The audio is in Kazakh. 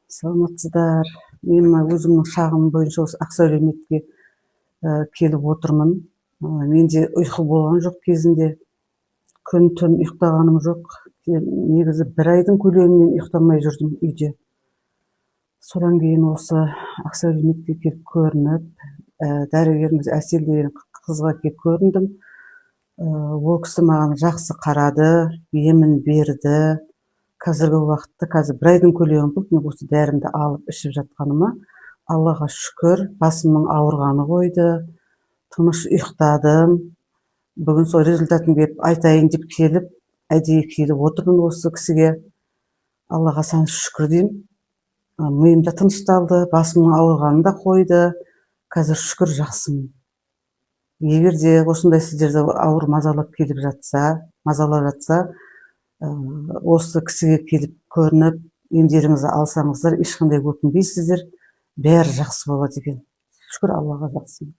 Саламатсыздар. Мен өзімнің шағым бойынша осы Ақсәулеметке келіп отырмын. Менде ұйқы болған жоқ кезінде. Күн-түн ұйықтағаным жоқ. Негізі 1 айдың көлемімен ұйықтамай жүрдім үйде. Содан кейін осы Ақсәулеметке келіп көрініп, дәрігеріміз Әсел деген қызға келіп көріндім. Ол кісі маған жақсы қарады, емін берді. Қазіргі уақытта 1 айдың көлемі болды мен осы дәрімді алып ішіп жатқаныма. Аллаға шүкір, басымның ауырғаны қойды, тыныш ұйықтадым. Бүгін сол результатын келіп айтайын деп келіп, әдейі келіп отырмын осы кісіге. Аллаға сан шүкір деймін. Миым да тынышталды, басымның ауырғанын да қойды. Қазір шүкір жақсымын. Егер де осындай сіздерді ауыр мазалап жатса, осы кісіге келіп көрініп, емдеріңізді алсаңыздар, ешқандай өкінбейсіздер, бәрі жақсы болады екен. Шүкір Аллаға, жақсымын.